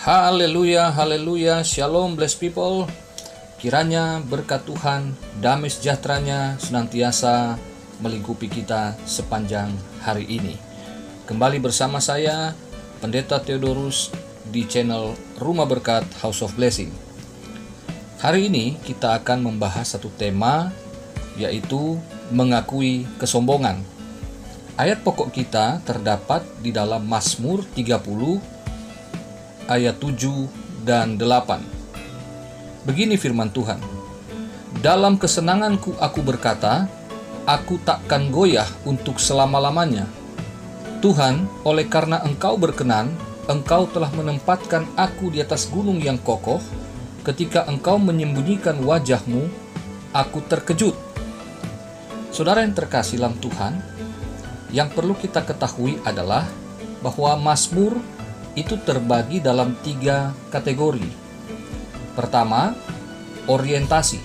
Haleluya, haleluya, shalom blessed people. Kiranya berkat Tuhan, damai sejahteranya senantiasa melingkupi kita sepanjang hari ini. Kembali bersama saya, Pendeta Theodorus, di channel Rumah Berkat House of Blessing. Hari ini kita akan membahas satu tema, yaitu mengakui kesombongan. Ayat pokok kita terdapat di dalam Mazmur 30 ayat 7 dan 8. Begini firman Tuhan. Dalam kesenanganku aku berkata, aku takkan goyah untuk selama-lamanya. Tuhan, oleh karena Engkau berkenan, Engkau telah menempatkan aku di atas gunung yang kokoh. Ketika Engkau menyembunyikan wajah-Mu, aku terkejut. Saudara yang terkasih dalam Tuhan, yang perlu kita ketahui adalah bahwa Mazmur itu terbagi dalam 3 kategori. Pertama, orientasi,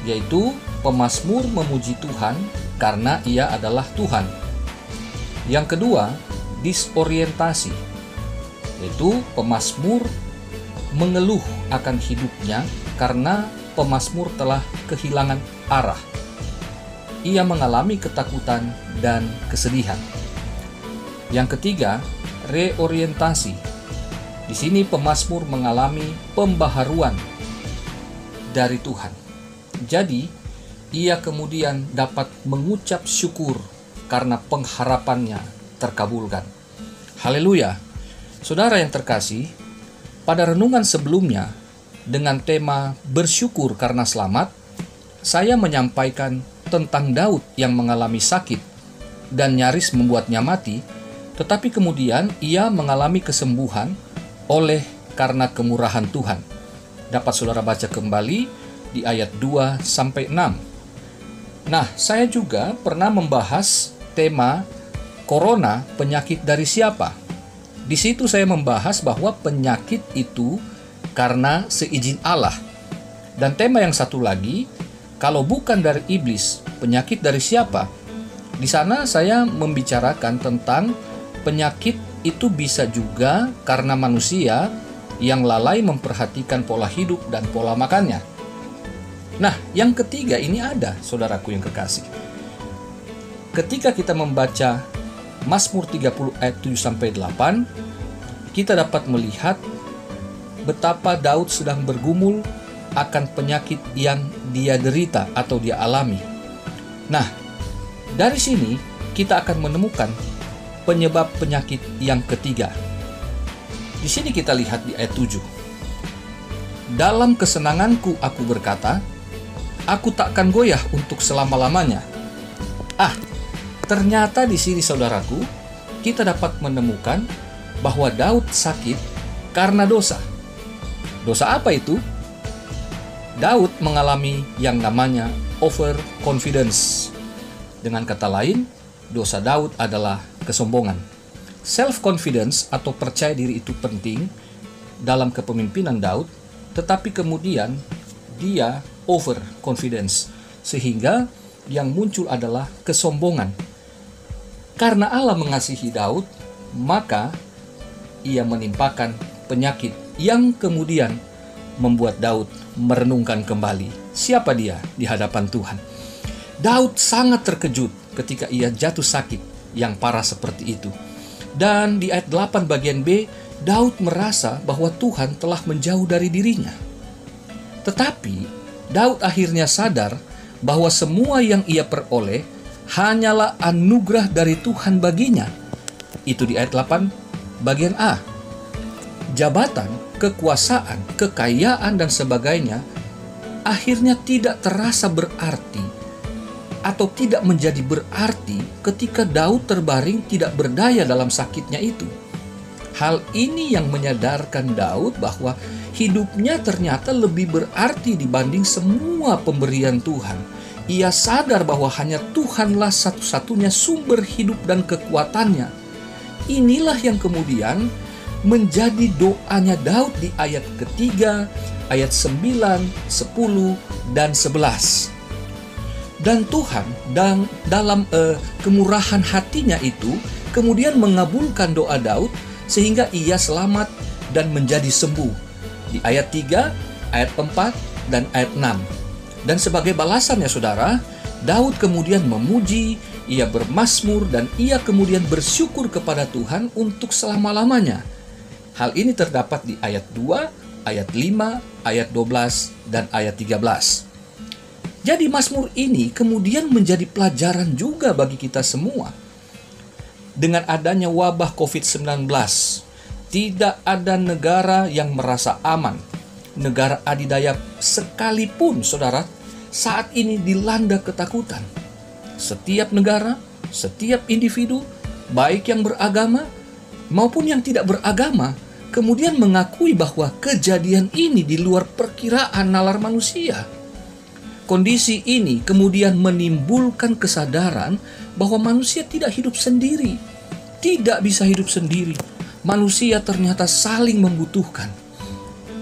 yaitu pemazmur memuji Tuhan karena Ia adalah Tuhan. Yang kedua, disorientasi, yaitu pemazmur mengeluh akan hidupnya karena pemazmur telah kehilangan arah. Ia mengalami ketakutan dan kesedihan. Yang ketiga, reorientasi. Di sini pemazmur mengalami pembaharuan dari Tuhan. Jadi, ia kemudian dapat mengucap syukur karena pengharapannya terkabulkan. Haleluya. Saudara yang terkasih, pada renungan sebelumnya dengan tema bersyukur karena selamat, saya menyampaikan tentang Daud yang mengalami sakit dan nyaris membuatnya mati, tetapi kemudian ia mengalami kesembuhan oleh karena kemurahan Tuhan. Dapat saudara baca kembali di ayat 2-6. Nah, saya juga pernah membahas tema corona, penyakit dari siapa? Di situ saya membahas bahwa penyakit itu karena seizin Allah. Dan tema yang satu lagi, kalau bukan dari iblis, penyakit dari siapa? Di sana saya membicarakan tentang penyakit itu bisa juga karena manusia yang lalai memperhatikan pola hidup dan pola makannya. Nah, yang ketiga ini ada, saudaraku yang kekasih. Ketika kita membaca Mazmur 30 ayat 7-8, kita dapat melihat betapa Daud sedang bergumul akan penyakit yang dia derita atau dia alami. Nah, dari sini kita akan menemukan penyebab penyakit yang ketiga. Di sini kita lihat di ayat 7. Dalam kesenanganku aku berkata, aku takkan goyah untuk selama-lamanya. Ternyata di sini saudaraku, kita dapat menemukan bahwa Daud sakit karena dosa. Dosa apa itu? Daud mengalami yang namanya overconfidence. Dengan kata lain, dosa Daud adalah kesombongan. Self-confidence atau percaya diri itu penting dalam kepemimpinan Daud, tetapi kemudian dia overconfidence, sehingga yang muncul adalah kesombongan. Karena Allah mengasihi Daud, maka ia menimpakan penyakit yang kemudian membuat Daud merenungkan kembali siapa dia di hadapan Tuhan. Daud sangat terkejut ketika ia jatuh sakit yang parah seperti itu. Dan di ayat 8 bagian B, Daud merasa bahwa Tuhan telah menjauh dari dirinya. Tetapi Daud akhirnya sadar bahwa semua yang ia peroleh hanyalah anugerah dari Tuhan baginya. Itu di ayat 8 bagian A. Jabatan, kekuasaan, kekayaan dan sebagainya akhirnya tidak terasa berarti atau tidak menjadi berarti ketika Daud terbaring tidak berdaya dalam sakitnya itu. Hal ini yang menyadarkan Daud bahwa hidupnya ternyata lebih berarti dibanding semua pemberian Tuhan. Ia sadar bahwa hanya Tuhanlah satu-satunya sumber hidup dan kekuatannya. Inilah yang kemudian menjadi doanya Daud di ayat ketiga, ayat 9, 10, dan 11. Dan Tuhan dalam kemurahan hatinya itu kemudian mengabulkan doa Daud sehingga ia selamat dan menjadi sembuh. Di ayat 3, ayat 4, dan ayat 6. Dan sebagai balasannya saudara, Daud kemudian memuji, ia bermazmur, dan ia kemudian bersyukur kepada Tuhan untuk selama-lamanya. Hal ini terdapat di ayat 2, ayat 5, ayat 12, dan ayat 13. Jadi mazmur ini kemudian menjadi pelajaran juga bagi kita semua. Dengan adanya wabah COVID-19, tidak ada negara yang merasa aman. Negara adidaya sekalipun, saudara, saat ini dilanda ketakutan. Setiap negara, setiap individu, baik yang beragama maupun yang tidak beragama, kemudian mengakui bahwa kejadian ini di luar perkiraan nalar manusia. Kondisi ini kemudian menimbulkan kesadaran bahwa manusia tidak hidup sendiri, tidak bisa hidup sendiri. Manusia ternyata saling membutuhkan.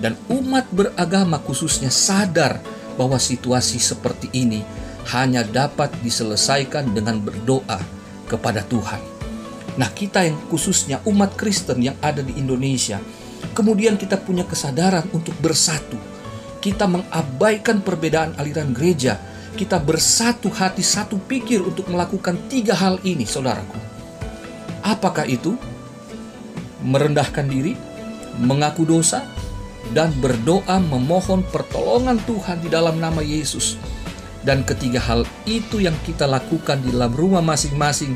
Dan umat beragama khususnya sadar bahwa situasi seperti ini hanya dapat diselesaikan dengan berdoa kepada Tuhan. Nah, kita yang khususnya umat Kristen yang ada di Indonesia, kemudian kita punya kesadaran untuk bersatu. Kita mengabaikan perbedaan aliran gereja. Kita bersatu hati, satu pikir untuk melakukan 3 hal ini, saudaraku. Apakah itu? Merendahkan diri, mengaku dosa, dan berdoa memohon pertolongan Tuhan di dalam nama Yesus. Dan ketiga hal itu yang kita lakukan di dalam rumah masing-masing,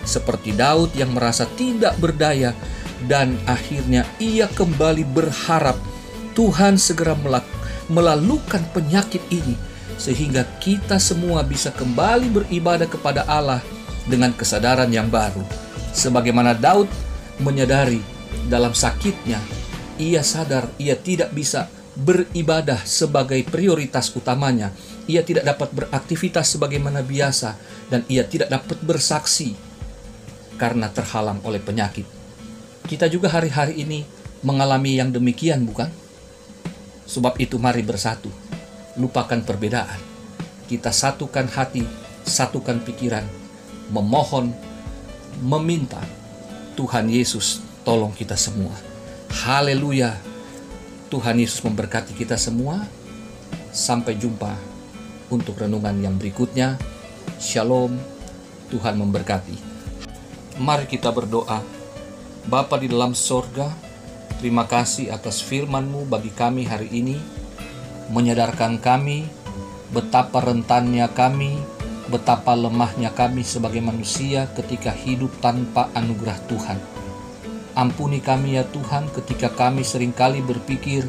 seperti Daud yang merasa tidak berdaya, dan akhirnya ia kembali berharap Tuhan segera melalukan penyakit ini, sehingga kita semua bisa kembali beribadah kepada Allah dengan kesadaran yang baru. Sebagaimana Daud menyadari dalam sakitnya, ia sadar ia tidak bisa beribadah sebagai prioritas utamanya. Ia tidak dapat beraktivitas sebagaimana biasa, dan ia tidak dapat bersaksi karena terhalang oleh penyakit. Kita juga hari-hari ini mengalami yang demikian, bukan? Sebab itu mari bersatu, lupakan perbedaan. Kita satukan hati, satukan pikiran, memohon, meminta Tuhan Yesus tolong kita semua. Haleluya. Tuhan Yesus memberkati kita semua. Sampai jumpa untuk renungan yang berikutnya. Shalom. Tuhan memberkati. Mari kita berdoa. Bapa di dalam sorga, terima kasih atas firman-Mu bagi kami hari ini. Menyadarkan kami betapa rentannya kami, betapa lemahnya kami sebagai manusia ketika hidup tanpa anugerah Tuhan. Ampuni kami ya Tuhan ketika kami seringkali berpikir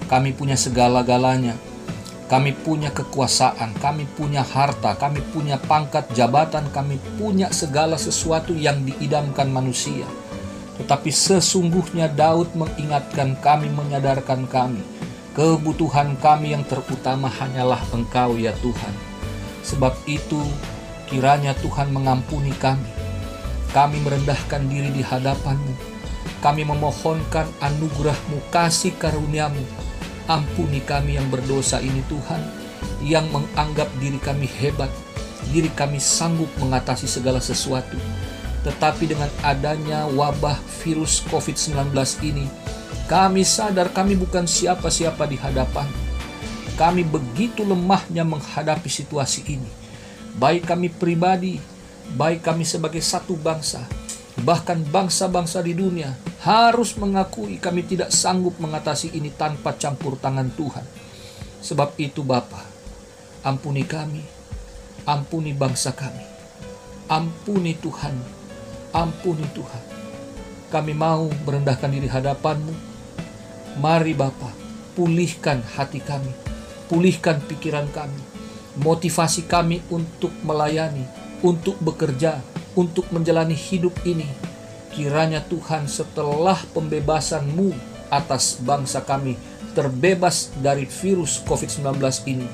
kami punya segala-galanya. Kami punya kekuasaan, kami punya harta, kami punya pangkat jabatan, kami punya segala sesuatu yang diidamkan manusia. Tetapi sesungguhnya Daud mengingatkan kami, menyadarkan kami, kebutuhan kami yang terutama hanyalah Engkau ya Tuhan. Sebab itu kiranya Tuhan mengampuni kami. Kami merendahkan diri di hadapan-Mu. Kami memohonkan anugerah-Mu, kasih karunia-Mu. Ampuni kami yang berdosa ini Tuhan, yang menganggap diri kami hebat, diri kami sanggup mengatasi segala sesuatu. Tetapi dengan adanya wabah virus COVID-19 ini, kami sadar kami bukan siapa-siapa di hadapan. Kami begitu lemahnya menghadapi situasi ini. Baik kami pribadi, baik kami sebagai satu bangsa, bahkan bangsa-bangsa di dunia harus mengakui kami tidak sanggup mengatasi ini tanpa campur tangan Tuhan. Sebab itu Bapa, ampuni kami, ampuni bangsa kami, ampuni Tuhan, ampuni Tuhan. Kami mau merendahkan diri hadapan-Mu. Mari Bapa, pulihkan hati kami, pulihkan pikiran kami, motivasi kami untuk melayani, untuk bekerja, untuk menjalani hidup ini. Kiranya Tuhan setelah pembebasan-Mu atas bangsa kami terbebas dari virus COVID-19 ini,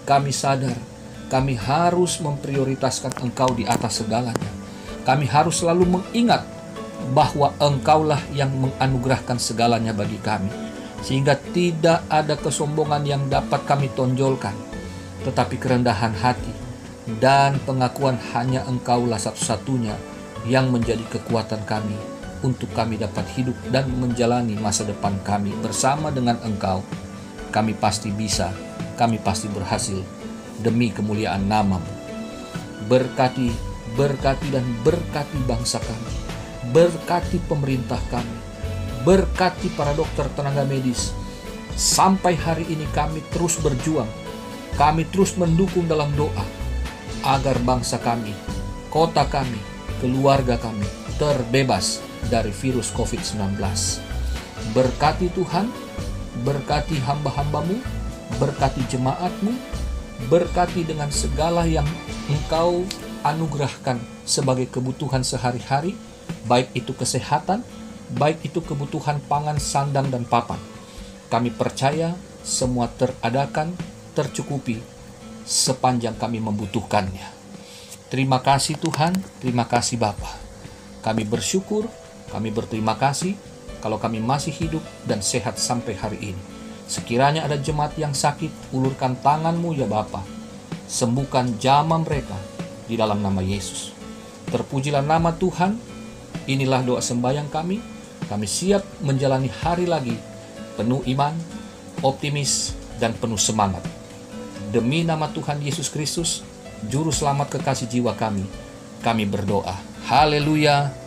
kami sadar kami harus memprioritaskan Engkau di atas segalanya. Kami harus selalu mengingat bahwa Engkaulah yang menganugerahkan segalanya bagi kami, sehingga tidak ada kesombongan yang dapat kami tonjolkan, tetapi kerendahan hati dan pengakuan hanya Engkaulah satu-satunya yang menjadi kekuatan kami untuk kami dapat hidup dan menjalani masa depan kami bersama dengan Engkau. Kami pasti bisa, kami pasti berhasil demi kemuliaan nama-Mu. Berkati dan berkati bangsa kami, berkati pemerintah kami, berkati para dokter tenaga medis. Sampai hari ini kami terus berjuang, kami terus mendukung dalam doa agar bangsa kami, kota kami, keluarga kami terbebas dari virus COVID-19. Berkati Tuhan, berkati hamba-hamba-Mu, berkati jemaat-Mu, berkati dengan segala yang Engkau anugerahkan sebagai kebutuhan sehari-hari, baik itu kesehatan, baik itu kebutuhan pangan, sandang, dan papan. Kami percaya semua teradakan, tercukupi sepanjang kami membutuhkannya. Terima kasih Tuhan, terima kasih Bapa. Kami bersyukur, kami berterima kasih kalau kami masih hidup dan sehat sampai hari ini. Sekiranya ada jemaat yang sakit, ulurkan tangan-Mu ya Bapa. Sembuhkan jama mereka di dalam nama Yesus. Terpujilah nama Tuhan. Inilah doa sembahyang kami. Kami siap menjalani hari lagi penuh iman, optimis, dan penuh semangat. Demi nama Tuhan Yesus Kristus, Juru Selamat kekasih jiwa kami berdoa. Haleluya.